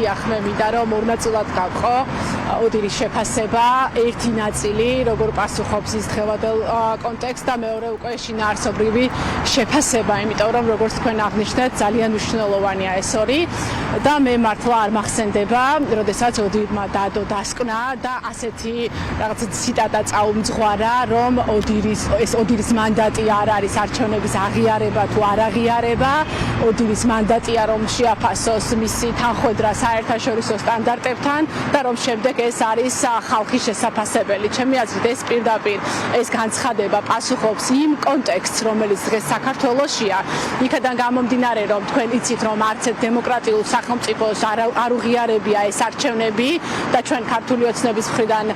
დიახ, მე მინდა რომ ორ ნაწილად გავყო ოდირის შეფასება, ერთი ნაწილი როგორ პასუხობს ის დღევანდელ კონტექსტს და მეორე უკვე შინაარსობრივი შეფასება, იმიტომ რომ როგორც თქვენ აღნიშნეთ, ძალიან მნიშვნელოვანია ეს ორი და მე მართლა არ მახსენდება, როდესაც ოდირმა დადო დასკვნა და ასეთი რაღაც ციტატა წაუმძღვარა, რომ ოდირის მანდატი არ არის არჩევნების აღიარება თუ არ აღიარება, ოდირის მანდატია რომ შეაფასოს მისი თანხმედრა საერთაშორისო სტანდარტებთან და რომ შემდეგ ეს არის ხალხის შესაფასებელი. ჩემი აზრით ეს პირდაპირ ეს განცხადება პასუხობს იმ კონტექსტს, რომელიც დღეს საქართველოშია. იქიდან გამომდინარე, რომ თქვენ იცით, რომ არც ერთ დემოკრატიულ სახელმწიფოს არ უღიარებია ეს არჩევნები და ჩვენ ქართული ოცნების მხრიდან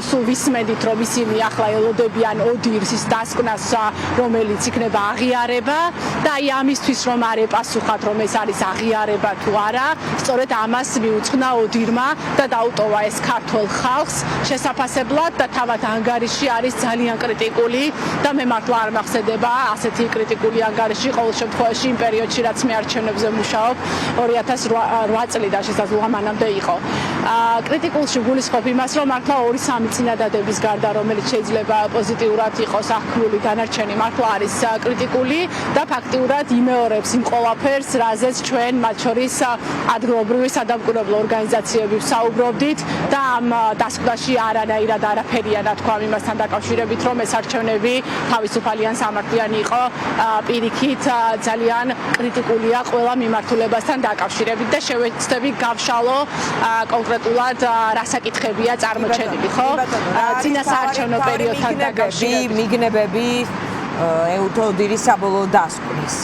სულ ვისმენთ, რომ ისინი ახლა ელოდებიან ოდირს ის დასკვნას, რომელიც იქნება აღიარება და აი ამისთვის რომ არ ეპასუხათ, რომ ეს არის აღიარება თუ არა, სწორედ ამას მიუძღვნა ოდირმა და დაუტოვა ეს ქართულ ხალხს შესაფასებლად და თავად ანგარიში არის ძალიან კრიტიკული და მე მართლა არ მახსენდება ასეთი კრიტიკული ანგარიში ყოველ შემთხვევაში იმ პერიოდში, რაც მე არჩევნებზე მუშაობ 2008 წლიდან შესაძლოა მანამდე იყო. კრიტიკულში გულისხმობ იმას, რომ მართლა 2-3 წინადადების გარდა, რომელიც შეიძლება პოზიტიურად იყოს აღქმული, დანარჩენი მართლა არის კრიტიკული და ფაქტიურად იმეორებს იმ ყველაფერს, რაზეც ჩვენ მათ შორის ადგილობრივი სადამკვირვებლო ორგანიზაციები ვსაუბრობდით და ამ დასკვნაში არანაირად არაფერია თქვა იმასთან დაკავშირებით, რომ ეს არჩევნები თავისუფალი ან სამართლიანი იყო, პირიქით ძალიან კრიტიკულია ყველა მიმართულებასთან დაკავშირებით და შევეცდები გავშალო კონკრეტულად რა საკითხებია წარმოჩენილი, ხო? წინასაარჩევნო პერიოდთან დაკავშირებით მიგნებები ოდირის საბოლოო დასკვნის.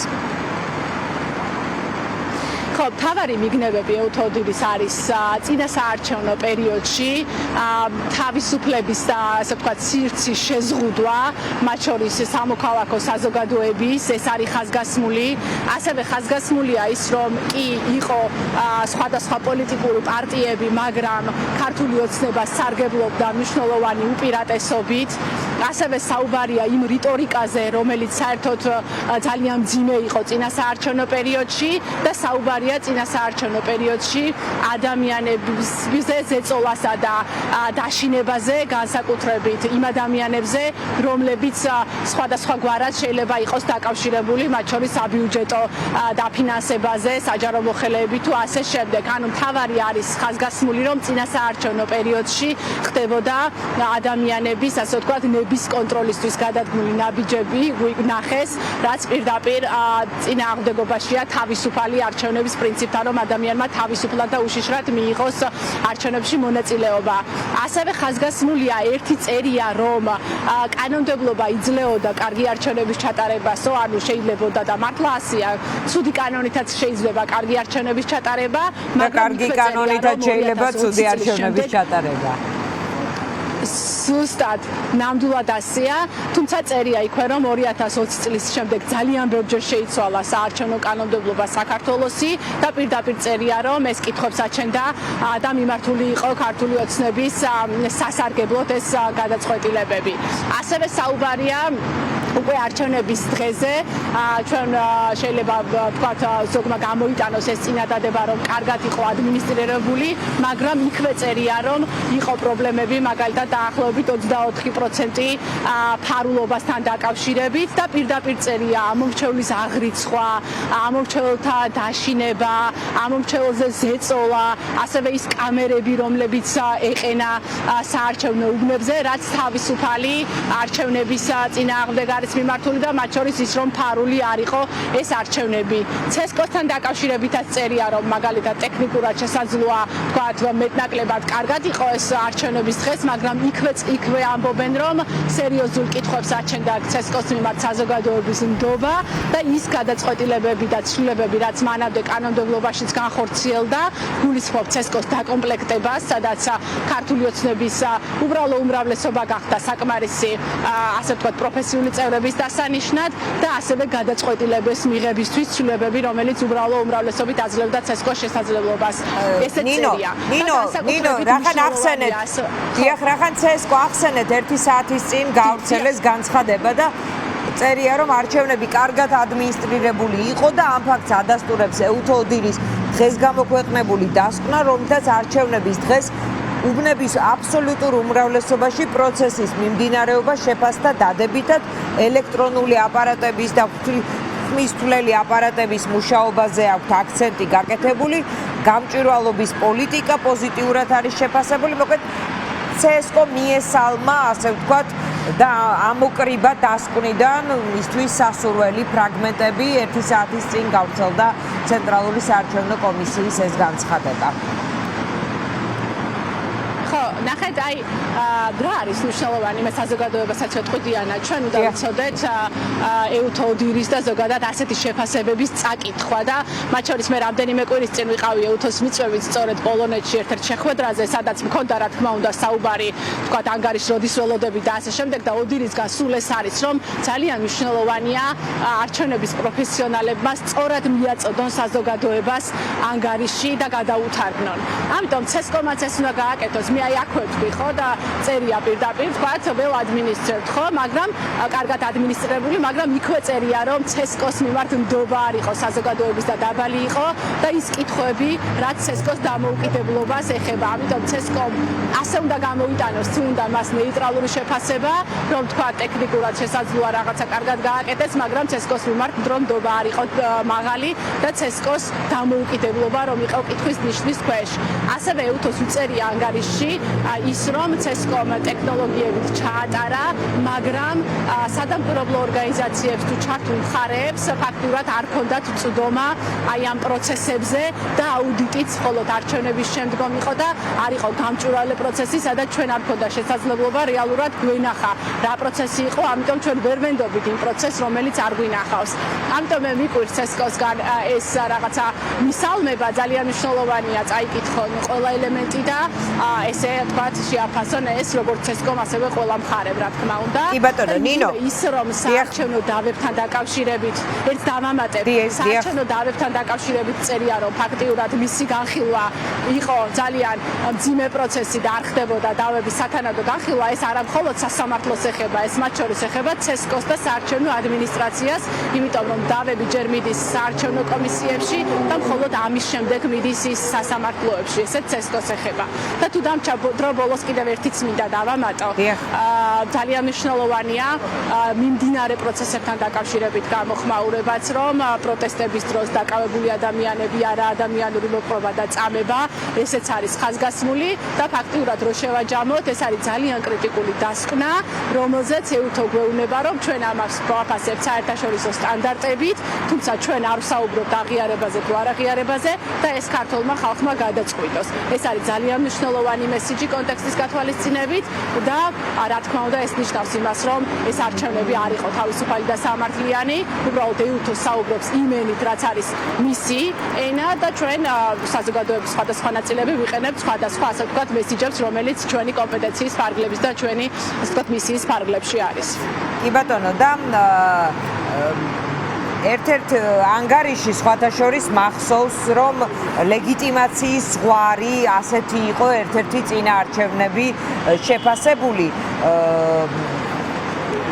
ხო, თავარი მიგნებები ოდირის არის წინასაარჩევნო პერიოდში თავისუფლების და ასე ვთქვათ სივრცის შეზღუდვა, მათ შორის სამოქალაქო საზოგადოების, ეს არის ხაზგასმული, ასევე ხაზგასმულია ის, რომ კი იყო სხვადასხვა პოლიტიკური პარტიები, მაგრამ ქართული ოცნება სარგებლობდა მნიშვნელოვანი უპირატესობით, ასევე საუბარია იმ რიტორიკაზე, რომელიც საერთოდ ძალიან მძიმე იყო წინასაარჩევნო პერიოდში და საუბარია წინასაარჩევნო პერიოდში ადამიანების ზეწოლასა და დაშინებაზე, განსაკუთრებით იმ ადამიანებზე, რომლებიც სხვადასხვაგვარად შეიძლება იყოს დაკავშირებული, მათ შორის საბიუჯეტო დაფინანსებაზე, საჯარო მოხელეებით თუ ასე შემდეგ. ანუ მთავარი არის ხაზგასმული, რომ წინასაარჩევნო პერიოდში ხდებოდა ადამიანების, ასე ვთქვათ, ნების კონტროლისთვის გადადგმული ნაბიჯები, ნახეს, რაც პირდაპირ წინააღმდეგობაშია თავისუფალი არჩევნების პრინციპთან, რომ ადამიანმა თავისუფლად და უშიშრად მიიღოს არჩევნებში მონაწილეობა. ასევე ხაზგასმულია ერთი წერია, რომ კანონმდებლობა იძლეოდა კარგი არჩევნების ჩატარებასო, ანუ შეიძლებოდა და მართლა ასეა, ცუდი კანონითაც შეიძლება კარგი არჩევნების ჩატარება, მაგრამ კარგი კანონითაც შეიძლება ცუდი არჩევნების ჩატარება. ზუსტად ნამდვილად ასეა, თუმცა წერია იქვე, რომ 2020 წლის შემდეგ ძალიან ბევრჯერ შეიცვალა საარჩევნო კანონმდებლობა საქართველოსი და პირდაპირ წერია, რომ ეს კითხვებს აჩენდა და მიმართული იყო ქართული ოცნების სასარგებლოდ ეს გადაწყვეტილებები. ასევე საუბარია უკვე არჩევნების დღეზე, ჩვენ შეიძლება ვთქვათ ზოგმა გამოიტანოს ეს წინადადება, რომ კარგად იყო ადმინისტრირებული, მაგრამ იქვე წერია, რომ იყო პრობლემები, მაგალითად დაახლოებით 24% ფარულობასთან დაკავშირებით და პირდაპირ წერია ამომრჩევლის აღრიცხვა, ამომრჩეველთა დაშინება, ამომრჩეველზე ზეწოლა, ასევე ის კამერები, რომლებიც ეყენა საარჩევნო უბნებზე, რაც თავისუფალი არჩევნების წინააღმდეგ არის მიმართული და მათ შორის ის, რომ ფარული არ იყო ეს არჩევნები. CSKO-სთან დაკავშირებითაც წერია, რომ მაგალითად ტექნიკურად შესაძლოა ვთქვათ მეტნაკლებად კარგად იყო ეს არჩევნების დღეს, მაგრამ იქვე ამბობენ, რომ სერიოზულ კითხვებს აჩენდა CSKO-ს მიმართ საზოგადოების ნდობა და ის გადაწყვეტილებები და ცვლილებები, რაც მანამდე კანონმდებლობაშიც განხორციელდა, გულისხმობ CSKO-ს დაკომპლექტებას, სადაც ქართული ოცნების უბრალო უმრავლესობა გახდა საკმარისი, ასე ვთქვათ, პროფესიული წევრების დასანიშნად და ასევე გადაწყვეტილების მიღებისთვის ცვლილებები, რომელიც უბრალო უმრავლესობით აძლევდა CSKO-ს შესაძლებლობას. ესეც წერია. ნინო, რახან ახსენეთ. დიახ, რახან CSKO ახსენეთ 1 საათის წინ გავრცელეს განცხადება და წერია, რომ არჩევნები კარგად ადმინისტრირებული იყო და ამ ფაქტს ადასტურებს ოდირის დღეს გამოქვეყნებული დასკვნა, რომლითაც არჩევნების დღეს უბნების აბსოლუტურ უმრავლესობაში პროცესის მიმდინარეობა შეფასდა დადებითად ელექტრონული აპარატების და ხმისთვლელი აპარატების მუშაობაზე აქვთ აქცენტი გაკეთებული, გამჭვირვალობის პოლიტიკა პოზიტიურად არის შეფასებული, მოკლედ CSKO მიესალმა, ასე ვთქვათ, და ამოკრიბა დასკვნიდან მისთვის სასურველი ფრაგმენტები 1 საათის წინ გავრცელდა ცენტრალური საარჩევნო კომისიის ეს განცხადება. ნახეთ, რა არის მნიშვნელოვანი მე საზოგადოებასაც ვეთქვი დიანა, ჩვენ უნდა ვიცოდეთ ეუთო ოდირის და ზოგადად ასეთი შეფასებების წაკითხვა და მათ შორის მე რამდენიმე კვირის წინ ვიყავი ეუთოს მიწვევით სწორედ პოლონეთში ერთ-ერთ შეხვედრაზე, სადაც მქონდა რა თქმა უნდა საუბარი, თქვათ ანგარიშ როდის ველოდები და ასე შემდეგ და ოდირისგან სულ ეს არის, რომ ძალიან მნიშვნელოვანია არჩევნების პროფესიონალებმა სწორად მიაწოდონ საზოგადოებას ანგარიში და გადაუთარგმნონ. ამიტომ CSKO-მაც ეს უნდა გააკეთოს. მე აქ ვთქვი ხო და წერია პირდაპირ თქვათ ველო ადმინისტრირებთ ხო, მაგრამ კარგად ადმინისტრირებული, მაგრამ იქვე წერია რომ CSKO-ს მიმართ ნდობა არ იყო საზოგადოების და დაბალი იყო და ის კითხვები, რაც CSKO-ს დამოუკიდებლობას ეხება. ამიტომ CSKO-მ ასე უნდა გამოიტანოს, თუ უნდა მას ნეიტრალური შეფასება, რომ თქვა ტექნიკურად შესაძლოა რაღაცა კარგად გააკეთეს, მაგრამ CSKO-ს მიმართ ნდობა არ იყო მაღალი და CSKO-ს დამოუკიდებლობა რომ იყო კითხვის ნიშნის ქვეშ. ასევე ეუთოს უწერია ანგარიშში ის რომ CSKO-მ ტექნოლოგიებით ჩაატარა, მაგრამ სადამკვირვებლო ორგანიზაციებს თუ ჩართულ მხარეებს ფაქტურად არ ჰქონდათ წვდომა აი ამ პროცესებზე და აუდიტიც მხოლოდ არჩევნების შემდგომ იყო და არ იყო გამჭვირვალე პროცესი, სადაც ჩვენ არ ჰქონდა შესაძლებლობა რეალურად გვენახა რა პროცესი იყო, ამიტომ ჩვენ ვერ ვენდობით იმ პროცესს, რომელიც არ გვინახავს. ამიტომ მე მიყვირს CSKO-სგან ეს რაღაცა მისალმება ძალიან მნიშვნელოვანია წაიკითხონ ყველა ელემენტი და ესე თქვათ შეაფასონ ეს როგორც CSKO-მ ასევე ყველა მხარემ რა თქმა უნდა. კი ბატონო, ნინო. ის რომ საარჩევნო დავებთან დაკავშირებით ერთ დავამატებ, საარჩევნო დავებთან დაკავშირებით წერია რომ ფაქტიურად მისი განხილვა იყო ძალიან მძიმე პროცესი და არ ხდებოდა დავების სათანადო განხილვა, ეს არა მხოლოდ სასამართლოს ეხება, ეს მათ შორის ეხება CSKO-ს და საარჩევნო ადმინისტრაციას, იმიტომ რომ დავები ჯერ მიდის საარჩევნო კომისიებში და მხოლოდ ამის შემდეგ მიდის ის სასამართლოებში, ესეც CSKO-ს ეხება. და თუ დამჭა დრო ბოლოს კიდევ ერთიც მინდა დავამატო. ძალიან მნიშვნელოვანია მიმდინარე პროცესებთან დაკავშირებით გამოხმაურებაც, რომ პროტესტების დროს დაკავებული ადამიანები არა ადამიანური მოპყრობა და წამება, ესეც არის ხაზგასმული და ფაქტიურად რო შევაჯამოთ, ეს არის ძალიან კრიტიკული დასკვნა, რომელზეც ეუთო გვეუბნება, რომ ჩვენ ამას გვაფასებთ საერთაშორისო სტანდარტებით, თუმცა ჩვენ არ ვსაუბრობთ აღიარებაზე თუ არაღიარებაზე და ეს ქართულმა ხალხმა გადაწყვიტოს. ეს არის ძალიან მნიშვნელოვანი მესიჯი კონტექსტის გათვალისწინებით და რა თქმა უნდა ეს ნიშნავს იმას, რომ ეს არჩევნები არ იყო თავისუფალი და სამართლიანი, უბრალოდ ეუთო საუბრობს იმ ენით, რაც არის მისი ენა და ჩვენ საზოგადოების სხვადასხვა ნაწილები ვიყენებთ სხვადასხვა ასე ვთქვათ მესიჯებს, რომელიც ჩვენი კომპეტენციის ფარგლების და ჩვენი ასე ვთქვათ მისიის ფარგლებში არის. კი ბატონო და ერთ-ერთ ანგარიში სხვათა შორის მახსოვს, რომ ლეგიტიმაციის ზღვარი ასეთი იყო ერთ-ერთი წინაარჩევნები შეფასებული.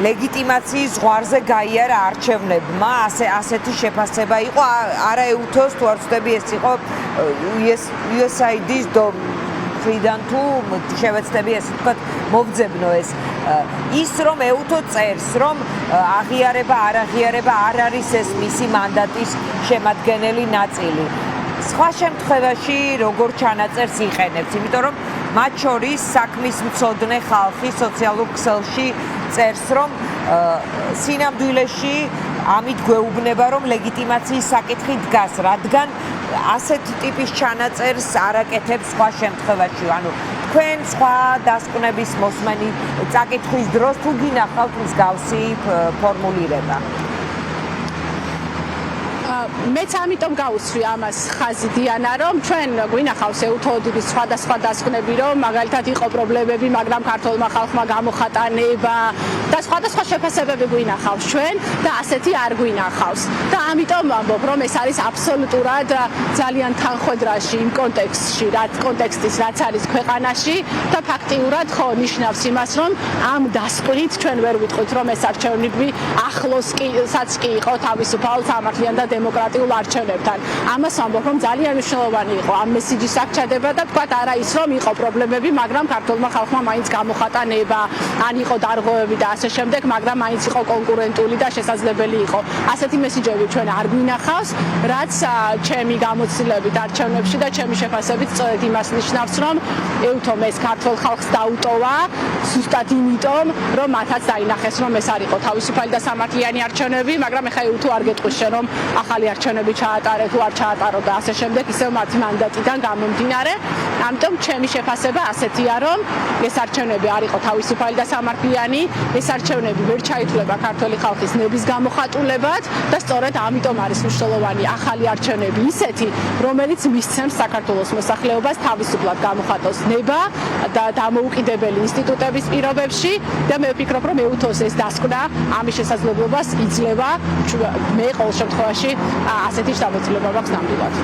ლეგიტიმაციის ზღვარზე გაიარა არჩევნებმა, ასეთი შეფასება იყო, არა ეუთოს თუ არ ვცდები ეს იყო USAID-ის მხრიდან თუ შევეცდები ესე ვთქვათ მოვძებნო ეს ის რომ ეუთო წერს რომ აღიარება არაღიარება არ არის ეს მისი მანდატის შემადგენელი ნაწილი. სხვა შემთხვევაში როგორ ჩანაწერს იყენებს, იმიტომ რომ მათ შორის საქმის მცოდნე ხალხი სოციალურ ქსელში წერს რომ სინამდვილეში ამით გვეუბნება რომ ლეგიტიმაციის საკითხი დგას, რადგან ასეთი ტიპის ჩანაწერს არაკეთებს სხვა შემთხვევაში. ანუ თქვენ სხვა დასკვნების მოსმენი წაკითხვის დროს თუ გინახავთ მსგავსი ფორმულირება? მეც ამიტომ გავუსვი ამას ხაზი დიანა, რომ ჩვენ გვინახავს ეუთოდის სხვადასხვა დასკვნები, რომ მაგალითად იყო პრობლემები, მაგრამ ქართულმა ხალხმა გამოხატა ნება და სხვადასხვა შეფასებები გვინახავს ჩვენ და ასეთი არ გვინახავს. და ამიტომ ვამბობ, რომ ეს არის აბსოლუტურად ძალიან თანხმედრაში იმ კონტექსტში, რაც არის ქვეყანაში და ფაქტიურად ხო ნიშნავს იმას, რომ ამ დასკვნით ჩვენ ვერ ვიტყვით, რომ ეს არჩევნები ახლოსაც კი იყო თავისუფალ, სამართლიან და დემოკრატიულ არჩევნებთან. ამას ვამბობ, რომ ძალიან მნიშვნელოვანი იყო ამ მესიჯის აღჩადება და თქვათ არა ის რომ იყო პრობლემები, მაგრამ ქართულმა ხალხმა მაინც გამოხატა ნება, ან იყო დარღვევები და ასე შემდეგ, მაგრამ მაინც იყო კონკურენტული და შესაძლებელი იყო. ასეთი მესიჯები ჩვენ არ გვინახავს, რაც ჩემი გამოცდილებით არჩევნებში და ჩემი შეფასებით სწორედ იმას ნიშნავს, რომ ეუთომ ეს ქართულ ხალხს დაუტოვა, ზუსტად იმიტომ, რომ მათაც დაინახეს, რომ ეს არ იყო თავისუფალი და სამართლიანი არჩევნები, მაგრამ ეხლა თუ არ გეტყვის შენ, რომ ახალი არჩევნები ჩაატარე თუ არ ჩაატარო და ასე შემდეგ, ისევ მათი მანდატიდან გამომდინარე, ამიტომ ჩემი შეფასება ასეთია, რომ ეს არჩევნები არ იყო თავისუფალი და სამართლიანი, ეს არჩევნები ვერ ჩაითვლება ქართული ხალხის ნების გამოხატულებად და სწორედ ამიტომ არის მნიშვნელოვანი ახალი არჩევნები ისეთი, რომელიც მისცემს საქართველოს მოსახლეობას თავისუფლად გამოხატოს ნება და დამოუკიდებელი ინსტიტუტების პირობებში და მე ვფიქრობ, რომ ეუთოს ეს დასკვნა ამის შესაძლებლობას იძლევა. მე ყოველ შემთხვევაში ასეთი შთაბეჭდილება მაქვს ნამდვილად.